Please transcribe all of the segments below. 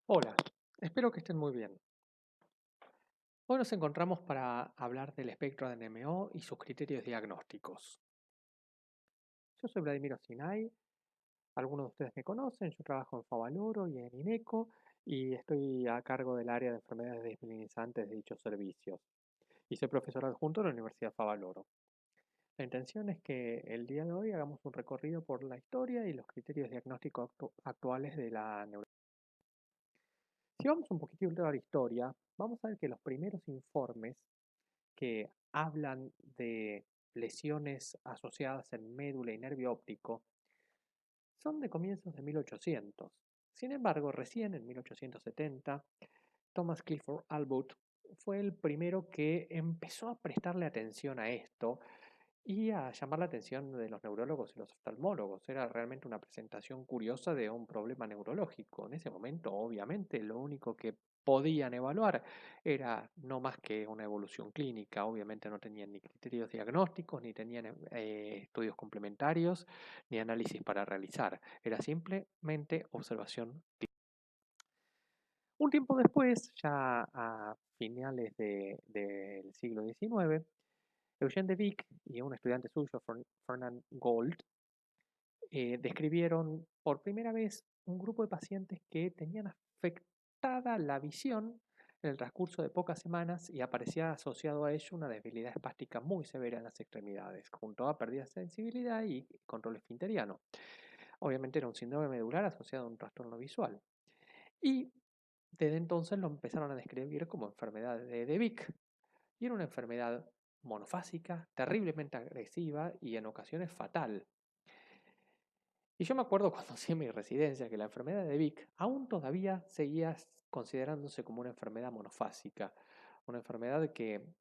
Hola, espero que estén muy bien. Hoy nos encontramos para hablar del espectro de NMO y sus criterios diagnósticos. Yo soy Vladimir Osinay, algunos de ustedes me conocen, yo trabajo en Favaloro y en INECO y estoy a cargo del área de enfermedades desmielinizantes de dichos servicios. Y soy profesor adjunto de la Universidad Favaloro. La intención es que el día de hoy hagamos un recorrido por la historia y los criterios diagnósticos actuales de la neurología. Si vamos un poquitito a la historia, vamos a ver que los primeros informes que hablan de lesiones asociadas en médula y nervio óptico son de comienzos de 1800. Sin embargo, recién en 1870, Thomas Clifford Allbutt fue el primero que empezó a prestarle atención a esto y a llamar la atención de los neurólogos y los oftalmólogos. Era realmente una presentación curiosa de un problema neurológico. En ese momento, obviamente, lo único que podían evaluar era no más que una evolución clínica. Obviamente no tenían ni criterios diagnósticos, ni tenían estudios complementarios, ni análisis para realizar. Era simplemente observación. Un tiempo después, ya a finales del siglo XIX, Eugène de Vic y un estudiante suyo, Fernand Gold, describieron por primera vez un grupo de pacientes que tenían afectada la visión en el transcurso de pocas semanas y aparecía asociado a ello una debilidad espástica muy severa en las extremidades, junto a pérdida de sensibilidad y control esfinteriano. Obviamente era un síndrome medular asociado a un trastorno visual. Y desde entonces lo empezaron a describir como enfermedad de Vic. Y era una enfermedad monofásica, terriblemente agresiva y en ocasiones fatal. Y yo me acuerdo cuando hacía mi residencia que la enfermedad de Vic aún todavía seguía considerándose como una enfermedad monofásica, una enfermedad que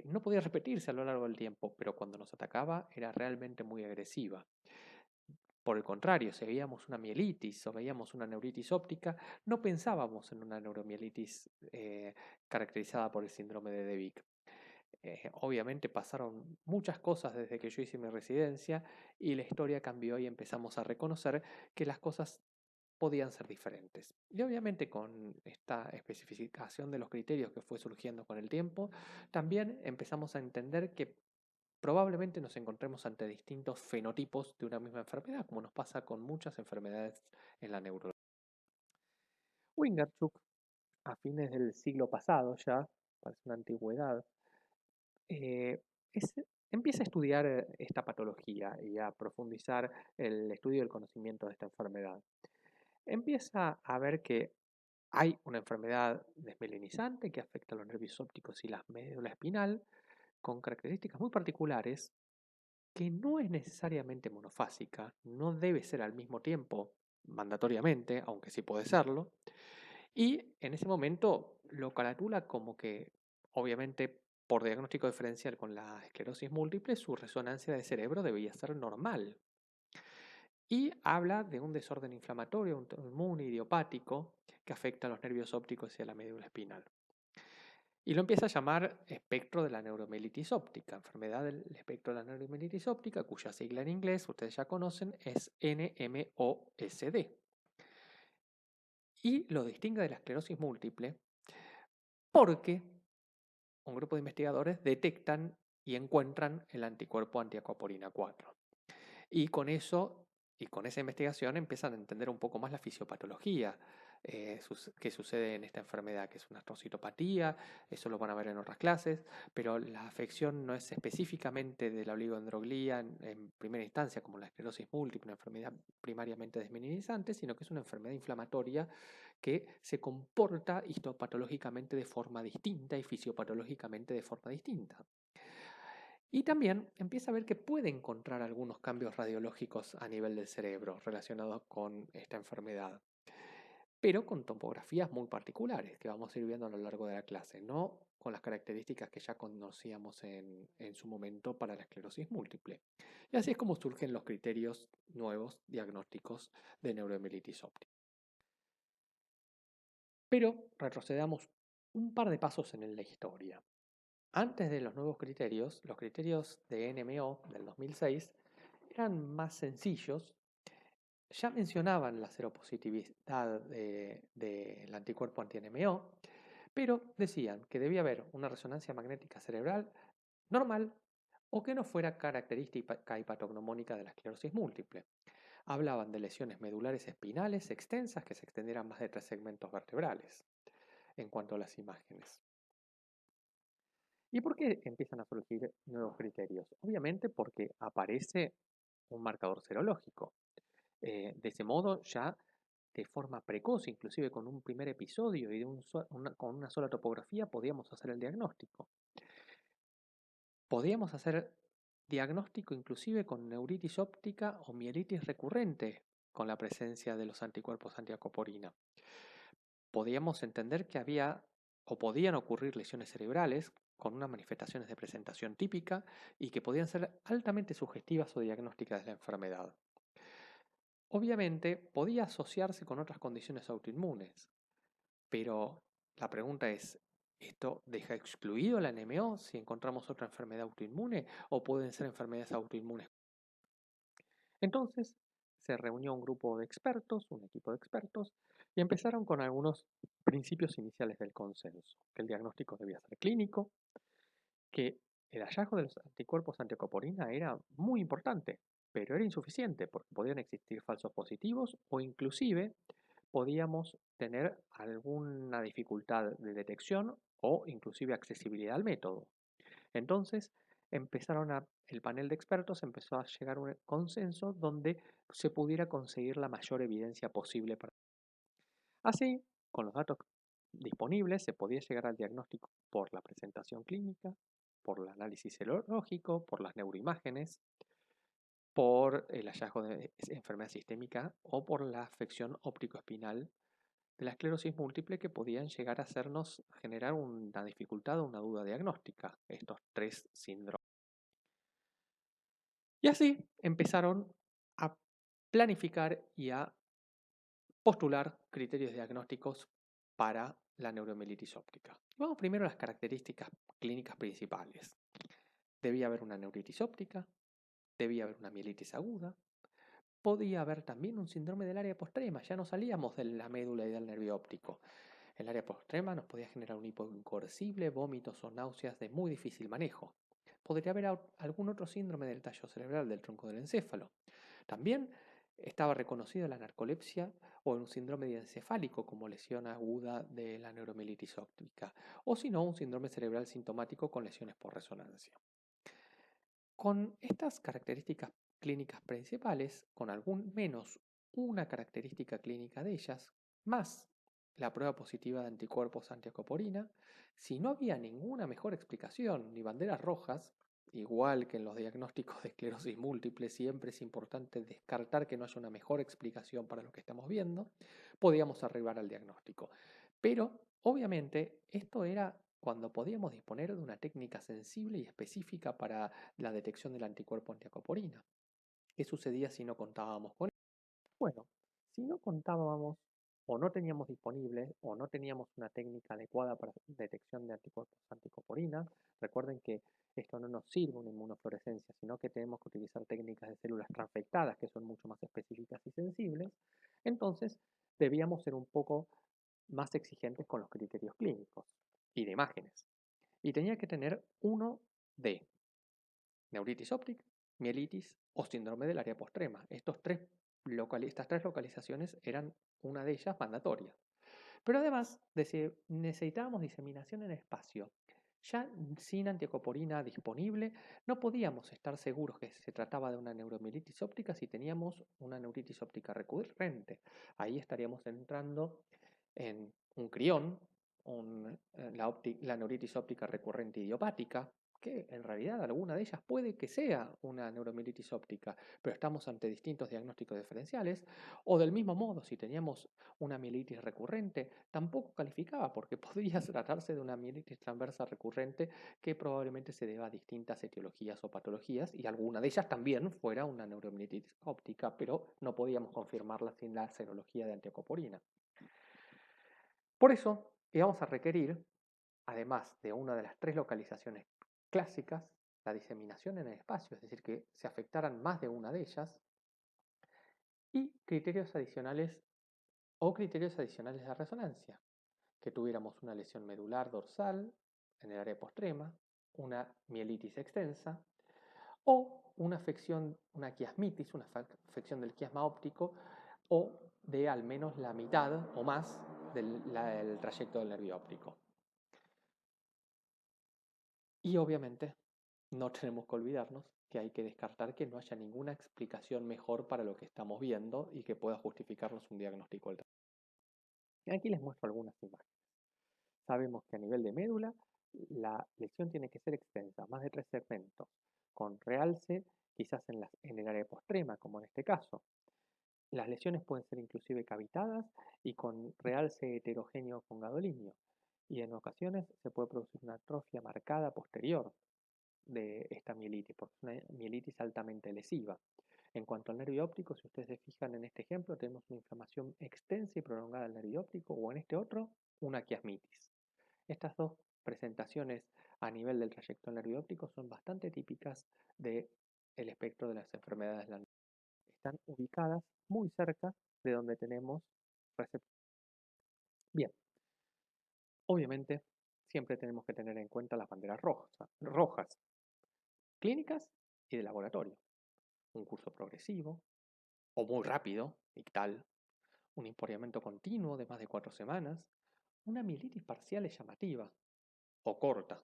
no podía repetirse a lo largo del tiempo, pero cuando nos atacaba era realmente muy agresiva. Por el contrario, si veíamos una mielitis o veíamos una neuritis óptica, no pensábamos en una neuromielitis caracterizada por el síndrome de Vic. Obviamente pasaron muchas cosas desde que yo hice mi residencia y la historia cambió y empezamos a reconocer que las cosas podían ser diferentes. Y obviamente con esta especificación de los criterios que fue surgiendo con el tiempo, también empezamos a entender que probablemente nos encontremos ante distintos fenotipos de una misma enfermedad, como nos pasa con muchas enfermedades en la neurología. Wingerchuk, a fines del siglo pasado ya, parece una antigüedad, eh, es- empieza a estudiar esta patología y a profundizar el estudio del conocimiento de esta enfermedad. Empieza a ver que hay una enfermedad desmelinizante que afecta a los nervios ópticos y la médula espinal con características muy particulares que no es necesariamente monofásica, no debe ser al mismo tiempo mandatoriamente, aunque sí puede serlo, y en ese momento lo caratula como que, obviamente, por diagnóstico diferencial con la esclerosis múltiple, su resonancia de cerebro debía ser normal. Y habla de un desorden inflamatorio, un autoinmune idiopático que afecta a los nervios ópticos y a la médula espinal. Y lo empieza a llamar espectro de la neuromielitis óptica, enfermedad del espectro de la neuromielitis óptica, cuya sigla en inglés ustedes ya conocen es NMOSD. Y lo distingue de la esclerosis múltiple porque un grupo de investigadores detectan y encuentran el anticuerpo antiacuaporina 4. Y con eso, y con esa investigación empiezan a entender un poco más la fisiopatología que sucede en esta enfermedad, que es una artrocitopatía, eso lo van a ver en otras clases, pero la afección no es específicamente de la oligodendroglía en primera instancia, como la esclerosis múltiple, una enfermedad primariamente desmineralizante, sino que es una enfermedad inflamatoria que se comporta histopatológicamente de forma distinta y fisiopatológicamente de forma distinta. Y también empieza a ver que puede encontrar algunos cambios radiológicos a nivel del cerebro relacionados con esta enfermedad, pero con topografías muy particulares que vamos a ir viendo a lo largo de la clase, no con las características que ya conocíamos en su momento para la esclerosis múltiple. Y así es como surgen los criterios nuevos diagnósticos de neuromielitis óptica. Pero retrocedamos un par de pasos en la historia. Antes de los nuevos criterios, los criterios de NMO del 2006 eran más sencillos ya mencionaban la seropositividad del anticuerpo anti-NMO, pero decían que debía haber una resonancia magnética cerebral normal o que no fuera característica y patognomónica de la esclerosis múltiple. Hablaban de lesiones medulares espinales extensas que se extendieran más de 3 segmentos vertebrales en cuanto a las imágenes. ¿Y por qué empiezan a surgir nuevos criterios? Obviamente porque aparece un marcador serológico. De ese modo ya de forma precoz, inclusive con un primer episodio y con una sola topografía, podíamos hacer el diagnóstico. Podíamos hacer diagnóstico inclusive con neuritis óptica o mielitis recurrente con la presencia de los anticuerpos antiacoporina. Podíamos entender que había o podían ocurrir lesiones cerebrales con unas manifestaciones de presentación típica y que podían ser altamente sugestivas o diagnósticas de la enfermedad. Obviamente podía asociarse con otras condiciones autoinmunes, pero la pregunta es, ¿esto deja excluido la NMO si encontramos otra enfermedad autoinmune o pueden ser enfermedades autoinmunes? Entonces se reunió un grupo de expertos, un equipo de expertos, y empezaron con algunos principios iniciales del consenso, que el diagnóstico debía ser clínico, que el hallazgo de los anticuerpos antiacoporina era muy importante, pero era insuficiente porque podían existir falsos positivos o inclusive podíamos tener alguna dificultad de detección o inclusive accesibilidad al método. Entonces, el panel de expertos empezó a llegar a un consenso donde se pudiera conseguir la mayor evidencia posible. Así, con los datos disponibles, se podía llegar al diagnóstico por la presentación clínica, por el análisis serológico, por las neuroimágenes, por el hallazgo de enfermedad sistémica o por la afección óptico-espinal de la esclerosis múltiple que podían llegar a hacernos generar una dificultad o una duda diagnóstica, estos 3 síndromes. Y así empezaron a planificar y a postular criterios diagnósticos para la neuromielitis óptica. Vamos primero a las características clínicas principales. Debía haber una neuritis óptica, debía haber una mielitis aguda, podía haber también un síndrome del área postrema, ya no salíamos de la médula y del nervio óptico. El área postrema nos podía generar un hipoincorsible, vómitos o náuseas de muy difícil manejo. Podría haber algún otro síndrome del tallo cerebral del tronco del encéfalo. También estaba reconocida la narcolepsia o un síndrome diencefálico como lesión aguda de la neuromielitis óptica, o si no, un síndrome cerebral sintomático con lesiones por resonancia. Con estas características clínicas principales, con algún menos una característica clínica de ellas, más la prueba positiva de anticuerpos antiacoporina, si no había ninguna mejor explicación ni banderas rojas, igual que en los diagnósticos de esclerosis múltiple, siempre es importante descartar que no haya una mejor explicación para lo que estamos viendo, podíamos arribar al diagnóstico. Pero, obviamente, esto era cuando podíamos disponer de una técnica sensible y específica para la detección del anticuerpo antiacoporina. ¿Qué sucedía si no contábamos con él? Bueno, si no contábamos o no teníamos disponible o no teníamos una técnica adecuada para detección de anticuerpos anticoporina, recuerden que esto no nos sirve una inmunofluorescencia, sino que tenemos que utilizar técnicas de células transfectadas que son mucho más específicas y sensibles, entonces debíamos ser un poco más exigentes con los criterios clínicos y de imágenes. Y tenía que tener uno de neuritis óptica, mielitis o síndrome del área postrema. Estas tres localizaciones eran una de ellas mandatoria. Pero además necesitábamos diseminación en espacio. Ya sin antiacoporina disponible, no podíamos estar seguros que se trataba de una neuromielitis óptica si teníamos una neuritis óptica recurrente. Ahí estaríamos entrando en un crión, la neuritis óptica recurrente idiopática, que en realidad alguna de ellas puede que sea una neuromielitis óptica, pero estamos ante distintos diagnósticos diferenciales, o del mismo modo, si teníamos una mielitis recurrente, tampoco calificaba porque podría tratarse de una mielitis transversa recurrente que probablemente se deba a distintas etiologías o patologías y alguna de ellas también fuera una neuromielitis óptica, pero no podíamos confirmarla sin la serología de antiacoporina. Por eso íbamos a requerir, además de una de las 3 localizaciones clásicas, la diseminación en el espacio, es decir, que se afectaran más de una de ellas, Y criterios adicionales de resonancia, que tuviéramos una lesión medular dorsal en el área postrema, una mielitis extensa o una afección, una quiasmitis, una afección del quiasma óptico o de al menos la mitad o más del trayecto del nervio óptico. Y obviamente no tenemos que olvidarnos que hay que descartar que no haya ninguna explicación mejor para lo que estamos viendo y que pueda justificarnos un diagnóstico alterno. Aquí les muestro algunas imágenes. Sabemos que a nivel de médula la lesión tiene que ser extensa, más de 3 segmentos, con realce quizás en el área postrema, como en este caso. Las lesiones pueden ser inclusive cavitadas y con realce heterogéneo con gadolinio. Y en ocasiones se puede producir una atrofia marcada posterior de esta mielitis, porque es una mielitis altamente lesiva. En cuanto al nervio óptico, si ustedes se fijan en este ejemplo, tenemos una inflamación extensa y prolongada del nervio óptico, o en este otro, una quiasmitis. Estas dos presentaciones a nivel del trayecto nervio óptico son bastante típicas del espectro de las enfermedades de la. Están ubicadas muy cerca de donde tenemos receptores. Bien, obviamente siempre tenemos que tener en cuenta las banderas rojas, clínicas y de laboratorio. Un curso progresivo o muy rápido, ictal, un empollamiento continuo de más de 4 semanas, una mielitis parcial es llamativa o corta.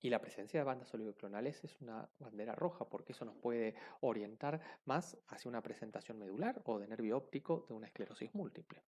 Y la presencia de bandas oligoclonales es una bandera roja porque eso nos puede orientar más hacia una presentación medular o de nervio óptico de una esclerosis múltiple.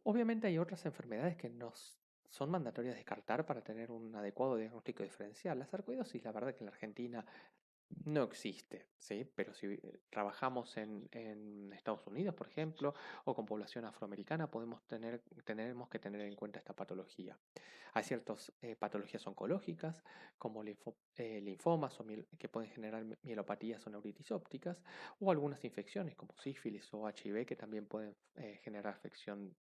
Obviamente hay otras enfermedades que nos son mandatorias descartar para tener un adecuado diagnóstico diferencial. La sarcoidosis, la verdad que en la Argentina no existe, ¿sí? Pero si trabajamos en Estados Unidos, por ejemplo, o con población afroamericana, tenemos que tener en cuenta esta patología. Hay ciertas patologías oncológicas, como linfomas que pueden generar mielopatías o neuritis ópticas, o algunas infecciones como sífilis o HIV que también pueden generar afección.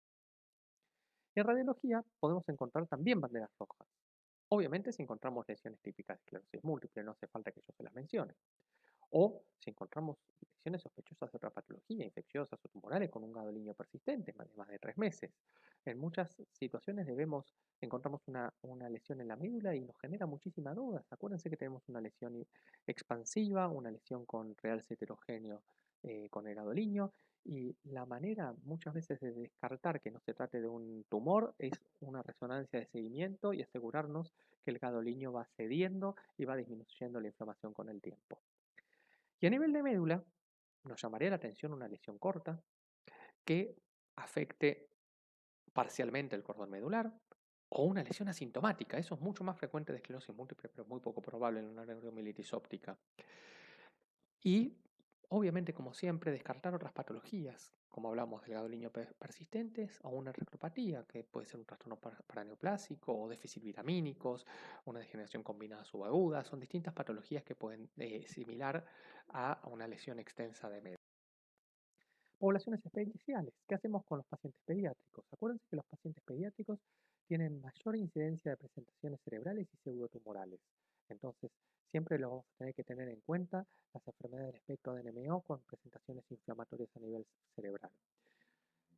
En radiología podemos encontrar también banderas rojas. Obviamente si encontramos lesiones típicas de esclerosis múltiple, no hace falta que yo se las mencione. O si encontramos lesiones sospechosas de otra patología, infecciosas o tumorales con un gadolinio persistente, más de 3 meses. En muchas situaciones encontramos una lesión en la médula y nos genera muchísimas dudas. Acuérdense que tenemos una lesión expansiva, una lesión con realce heterogéneo con el gadolinio, y la manera muchas veces de descartar que no se trate de un tumor es una resonancia de seguimiento y asegurarnos que el gadolinio va cediendo y va disminuyendo la inflamación con el tiempo. Y a nivel de médula, nos llamaría la atención una lesión corta que afecte parcialmente el cordón medular o una lesión asintomática. Eso es mucho más frecuente de esclerosis múltiple, pero muy poco probable en una neuromielitis óptica. Y obviamente, como siempre, descartar otras patologías, como hablamos del gadolinio persistentes o una retropatía, que puede ser un trastorno paraneoplásico o déficit vitamínicos, una degeneración combinada subaguda. Son distintas patologías que pueden similar a una lesión extensa de médula. Poblaciones especiales. ¿Qué hacemos con los pacientes pediátricos? Acuérdense que los pacientes pediátricos tienen mayor incidencia de presentaciones cerebrales y pseudotumorales. Entonces, siempre lo vamos a tener que tener en cuenta las enfermedades del espectro de NMO con presentaciones inflamatorias a nivel cerebral.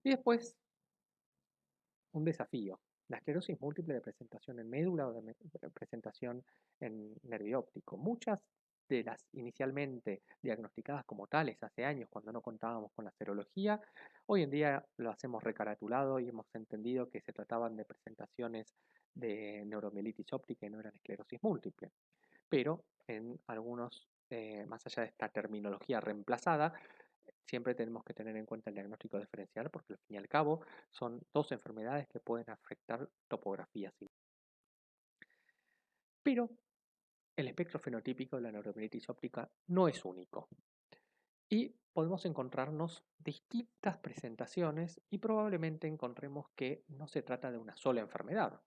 Y después, un desafío. La esclerosis múltiple de presentación en médula o de presentación en nervio óptico. Muchas de las inicialmente diagnosticadas como tales hace años cuando no contábamos con la serología, hoy en día lo hacemos recaratulado y hemos entendido que se trataban de presentaciones de neuromielitis óptica y no eran esclerosis múltiple. Pero en algunos, más allá de esta terminología reemplazada, siempre tenemos que tener en cuenta el diagnóstico diferencial porque al fin y al cabo son dos enfermedades que pueden afectar topografías. Pero el espectro fenotípico de la neuromielitis óptica no es único y podemos encontrarnos distintas presentaciones y probablemente encontremos que no se trata de una sola enfermedad.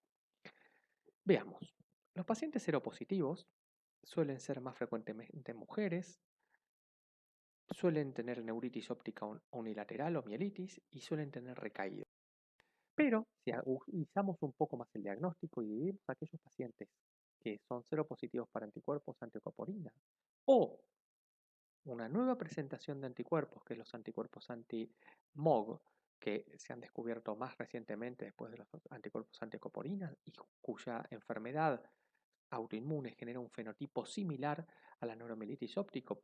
Veamos, los pacientes seropositivos suelen ser más frecuentemente mujeres, suelen tener neuritis óptica unilateral o mielitis y suelen tener recaída. Pero si agudizamos un poco más el diagnóstico y dividimos a aquellos pacientes que son seropositivos para anticuerpos antiocoporina o una nueva presentación de anticuerpos, que es los anticuerpos anti-MOG, que se han descubierto más recientemente después de los anticuerpos anticoporina y cuya enfermedad autoinmune genera un fenotipo similar a la neuromielitis óptica,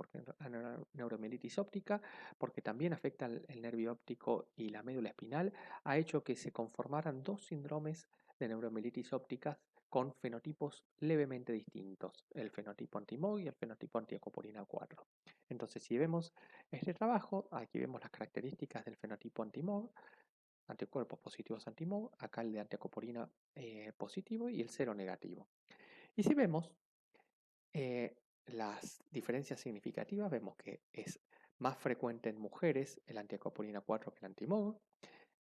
porque también afecta el nervio óptico y la médula espinal, ha hecho que se conformaran dos síndromes de neuromielitis ópticas con fenotipos levemente distintos, el fenotipo anti-MOG y el fenotipo anti-acoporina 4. Entonces, si vemos este trabajo, aquí vemos las características del fenotipo anti-MOG, anticuerpos positivos anti-MOG, acá el de antiacoporina positivo y el cero negativo. Y si vemos las diferencias significativas, vemos que es más frecuente en mujeres el antiacoporina 4 que el anti-MOG.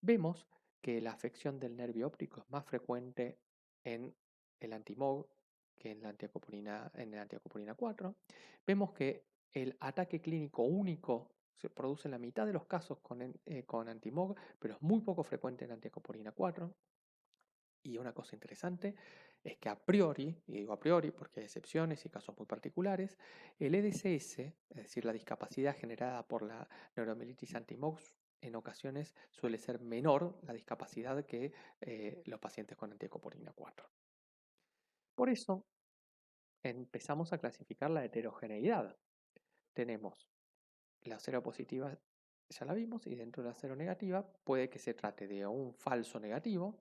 Vemos que la afección del nervio óptico es más frecuente en el anti-MOG que en el antiacoporina 4. Vemos que el ataque clínico único se produce en la mitad de los casos con anti-MOG, pero es muy poco frecuente en antiacoporina 4. Y una cosa interesante es que a priori, y digo a priori porque hay excepciones y casos muy particulares, el EDSS, es decir, la discapacidad generada por la neuromielitis anti-MOG, en ocasiones suele ser menor la discapacidad que los pacientes con antiacoporina 4. Por eso empezamos a clasificar la heterogeneidad. Tenemos la seropositiva, ya la vimos, y dentro de la seronegativa puede que se trate de un falso negativo,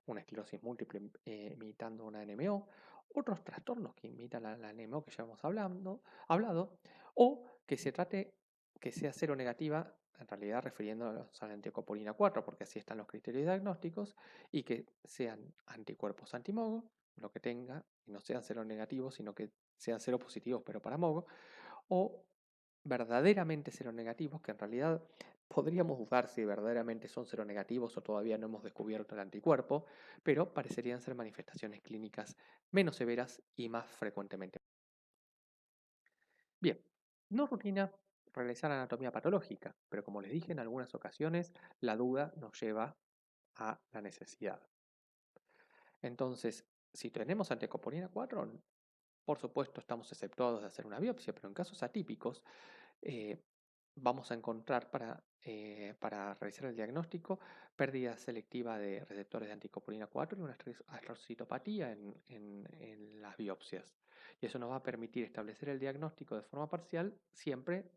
una esclerosis múltiple imitando una NMO, otros trastornos que imitan la NMO que ya hemos hablado, o que se trate que sea cero negativa, en realidad refiriéndonos a la antiacoporina 4, porque así están los criterios diagnósticos, y que sean anticuerpos anti-MOG, lo que tenga, y no sean cero negativos, sino que sean cero positivos, pero para MOG, o verdaderamente seronegativos, que en realidad podríamos dudar si verdaderamente son seronegativos o todavía no hemos descubierto el anticuerpo, pero parecerían ser manifestaciones clínicas menos severas y más frecuentemente. Bien, no rutina realizar anatomía patológica, pero como les dije en algunas ocasiones, la duda nos lleva a la necesidad. Entonces, si tenemos antiacoporina 4, por supuesto estamos exceptuados de hacer una biopsia, pero en casos atípicos, vamos a encontrar para realizar el diagnóstico pérdida selectiva de receptores de anticopolina 4 y una astrocitopatía en las biopsias. Y eso nos va a permitir establecer el diagnóstico de forma parcial siempre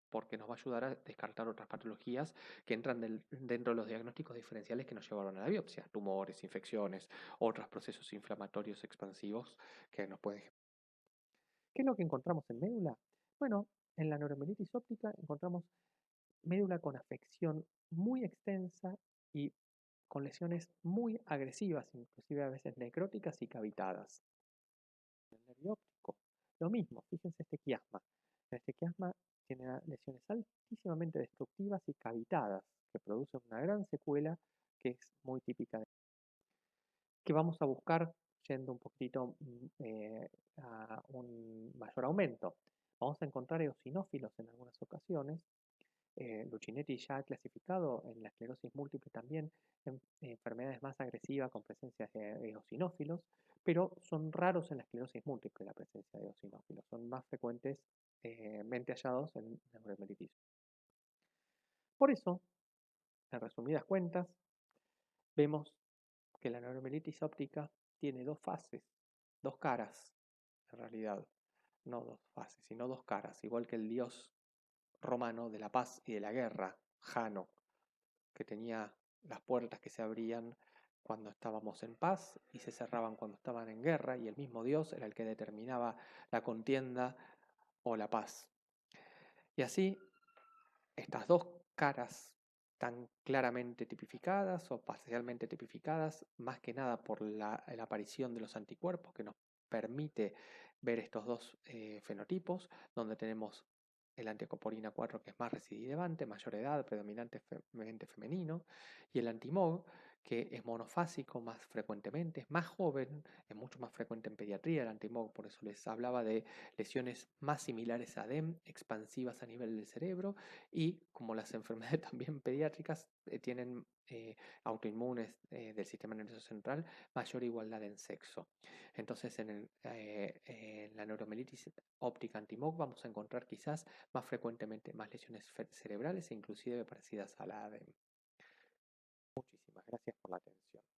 porque nos va a ayudar a descartar otras patologías que entran dentro de los diagnósticos diferenciales que nos llevaron a la biopsia, tumores, infecciones, otros procesos inflamatorios expansivos que nos pueden. ¿Qué es lo que encontramos en médula? Bueno, en la neuromielitis óptica encontramos médula con afección muy extensa y con lesiones muy agresivas, inclusive a veces necróticas y cavitadas. El nervio óptico, lo mismo, fíjense este quiasma. Este quiasma tiene lesiones altísimamente destructivas y cavitadas, que producen una gran secuela que es muy típica de que vamos a buscar yendo un poquitito a un mayor aumento. Vamos a encontrar eosinófilos en algunas ocasiones. Lucinetti ya ha clasificado en la esclerosis múltiple también en enfermedades más agresivas con presencia de eosinófilos, pero son raros en la esclerosis múltiple la presencia de eosinófilos, son más frecuentes hallados en neuromielitis. Por eso, en resumidas cuentas, vemos que la neuromielitis óptica tiene dos fases, dos caras, en realidad, no dos fases, sino dos caras, igual que el dios romano de la paz y de la guerra, Jano, que tenía las puertas que se abrían cuando estábamos en paz y se cerraban cuando estaban en guerra, y el mismo Dios era el que determinaba la contienda o la paz. Y así, estas dos caras tan claramente tipificadas o parcialmente tipificadas, más que nada por la aparición de los anticuerpos que nos permite ver estos dos fenotipos, donde tenemos el antiacoporina 4 que es más recidivante, mayor edad, predominantemente femenino, y el anti-MOG que es monofásico más frecuentemente, es más joven, es mucho más frecuente en pediatría el antimog, por eso les hablaba de lesiones más similares a DEM, expansivas a nivel del cerebro, y como las enfermedades también pediátricas tienen autoinmunes del sistema nervioso central, mayor igualdad en sexo. Entonces en la neuromielitis óptica antimog vamos a encontrar quizás más frecuentemente más lesiones cerebrales e inclusive parecidas a la ADEM. Muchísimas gracias por la atención.